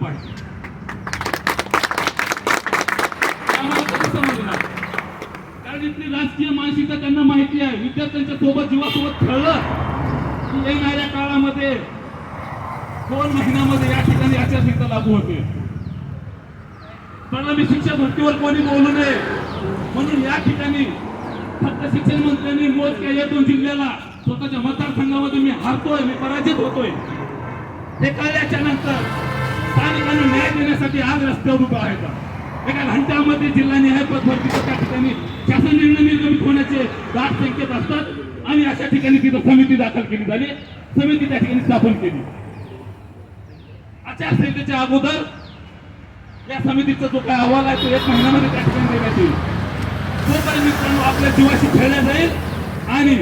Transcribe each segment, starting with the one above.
पाहिजे. कारण इथली राजकीय मानसिकता त्यांना माहिती आहे. विद्यार्थ्यांच्या सोबत जीवासोबत खेळलं की येणाऱ्या काळामध्ये 2 महिन्यामध्ये या ठिकाणी आचारसंहिता लागू होते. प्रलंबित शिक्षक भरतीवर कोणी बोलू नये म्हणून या ठिकाणी फक्त शिक्षण मंत्र्यांनी मोजक्या 1-2 जिल्ह्याला स्वतःच्या मतदारसंघामध्ये मी हारतोय, मी पराजित होतोय हे कळल्याच्या नंतर स्थानिकांना न्याय देण्यासाठी आज रस्त्यावर उभा आहेत. एका घंट्यामध्ये जिल्हानिहाय पद भरतीच्या त्या ठिकाणी शासन निर्णय निर्गमित होण्याचे दाट संकेत असतात आणि अशा ठिकाणी तिथं समिती दाखल केली झाली. समिती त्या ठिकाणी स्थापन केली. आचारसंहितेच्या अगोदर या समितीचा जो काय अहवाल आहे तो 1 महिन्यामध्ये त्या ठिकाणी देण्यात येईल. तोपर्यंत मित्रांनो आपल्या जीवाशी खेळल्या जाईल आणि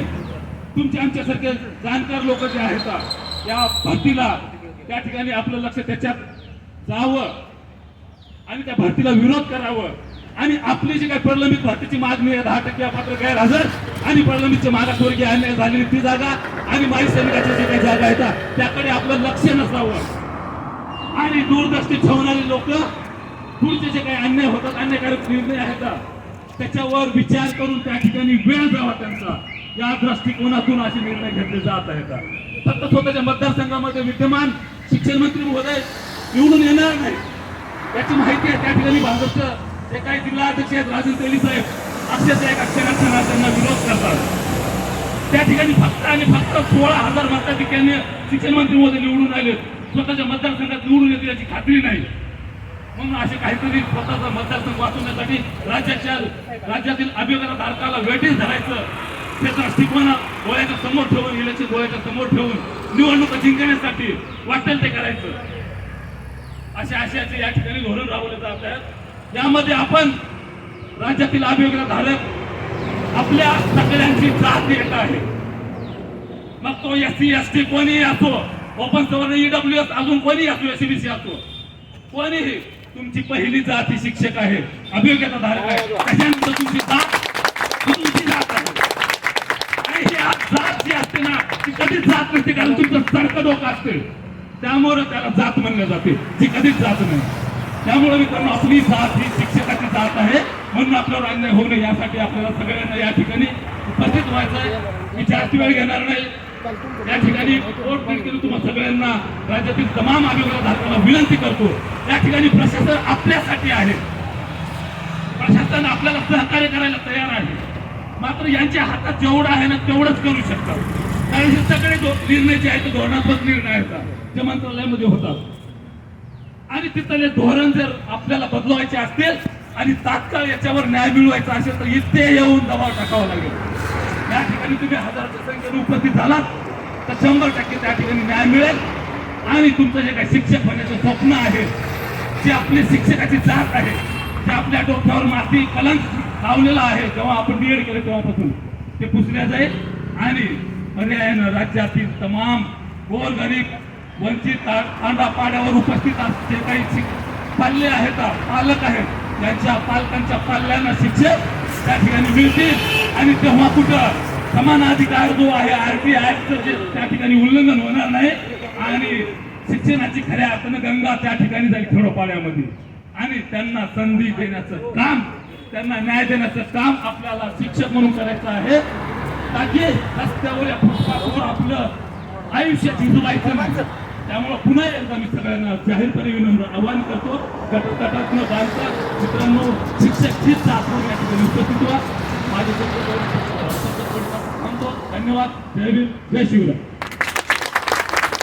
तुमचे आमच्यासारखे जाणकार लोक जे आहेत या भरतीला त्या ठिकाणी आपलं लक्ष त्याच्यात जावं आणि त्या भरतीला विरोध करावं आणि आपली जी काही प्रलंबित भरतीची मागणी आहे 10% अपात्र गैरहजर आणि प्रलंबितच्या मागासवर्गीय अन्याय झालेली ती जागा आणि माजी सैनिकाच्या जे काही जागा आहेत त्याकडे आपलं लक्ष नसावं आणि दूरदृष्टी ठेवणारे लोक पुढचे जे काही अन्याय होतात, अन्यायकारक निर्णय आहेत त्याच्यावर विचार करून त्या ठिकाणी वेळ जावा त्यांचा, या दृष्टिकोनातून असे निर्णय घेतले जात आहेत. फक्त स्वतःच्या मतदारसंघामध्ये विद्यमान शिक्षण मंत्री महोदय निवडून येणार नाही याची माहिती आहे. त्या ठिकाणी भाजपचं जे काही जिल्हा अध्यक्ष आहेत राजन तेली साहेब अक्षरशः एक अक्षरांचा त्यांना विरोध करतात. त्या ठिकाणी फक्त आणि फक्त 16,000 मताधिक्याने शिक्षण मंत्री महोदय निवडून आले. स्वतःच्या मतदारसंघात निवडून येतील याची खात्री नाही. म्हणून असे काहीतरी स्वतःचा मतदारसंघ वाचवण्यासाठी राज्यातील अभियोगाधारकाला वेटीस धरायचं ते दृष्टिकोन डोळ्याच्या समोर ठेवून, इलेक्शन डोळ्याच्या समोर ठेवून निवडणूक जिंकण्यासाठी वाटेल ते करायचं अशा आशयाचे या ठिकाणी धोरण राबवले जात आहेत. यामध्ये आपण राज्यातील अभियोगाधारक आपल्या सगळ्यांची जात एक आहे. मग तो SC ST कोणीही असो, ओपन सवर्ण EWS अजून कोणी असो, SCBC असो, कोणीही तुमची पहिली जात ही शिक्षक आहे, अभियोगाधारक आहे. त्याच्यानंतर तुमची जात आहे आणि ही जात जी असते ना ती कधीच जात नसते कारण तुमचं सारखं डोकं असते त्यामुळे त्याला जात म्हणलं जाते, ती कधीच जात नाही. त्यामुळे मित्रांनो आपली जात ही शिक्षकाची जात आहे म्हणून आपल्यावर अन्याय होऊ नये यासाठी आपल्याला सगळ्यांना या ठिकाणी उपस्थित व्हायचं आहे. मी जास्त वेळ घेणार नाही. या ठिकाणी कोर्ट केलं तुम्हाला सगळ्यांना राज्यातील तमाम अभियोगाधारकांना विनंती करतो, या ठिकाणी प्रशासन आपल्यासाठी आहे, प्रशासन आपल्याला सहकार्य करायला तयार आहे. मात्र यांच्या हातात जेवढं आहे ना तेवढंच करू शकतात. कारण हे सगळे निर्णय जे आहेत ते धोरणात्मक निर्णय आहेत जे मंत्रालयामध्ये होतात आणि तिथले धोरण जर आपल्याला बदलवायचे असतील आणि तात्काळ याच्यावर न्याय मिळवायचा असेल तर इथे येऊन दबाव टाकावा लागेल. या ठिकाणी तुम्ही हजाराच्या संख्येने उपस्थित झालात तर 100% त्या ठिकाणी न्याय मिळेल आणि तुमचं जे काही शिक्षक होण्याचं स्वप्न आहे, जे आपली शिक्षकाची जात आहे, जे आपल्या डोक्यावर माती कलंक लावलेला आहे जेव्हा आपण DED केलं तेव्हापासून ते पुसल्या जाईल आणि पर्यायानं राज्यातील तमाम गोरगरीब वंचित तांडापाड्यावर उपस्थित असलेले काही पाल्य आहेत, पालक आहेत, यांच्या पालकांच्या पाल्यांना शिक्षक त्या ठिकाणी मिळतील आणि तेव्हा कुठं समान अधिकार जो आहे RT ऍक्टचं जे त्या ठिकाणी उल्लंघन होणार नाही आणि शिक्षणाची खऱ्या अर्थानं गंगा त्या ठिकाणी जाईल खेडोपाड्यामध्ये आणि त्यांना संधी देण्याचं काम, त्यांना न्याय देण्याचं काम आपल्याला शिक्षक म्हणून करायचं आहे. ताकी रस्त्यावर या फुटपाथवर आपलं आयुष्य झिजवायचं नाही. त्यामुळे पुन्हा एकदा मी सगळ्यांना जाहीरपणे विनम्र आवाहन करतो, गटगटात न बांधता मित्रांनो शिक्षक हीच आपण या ठिकाणी उपस्थित व्हा. माझे थांबतो. धन्यवाद. जय भीम, जय शिवराय.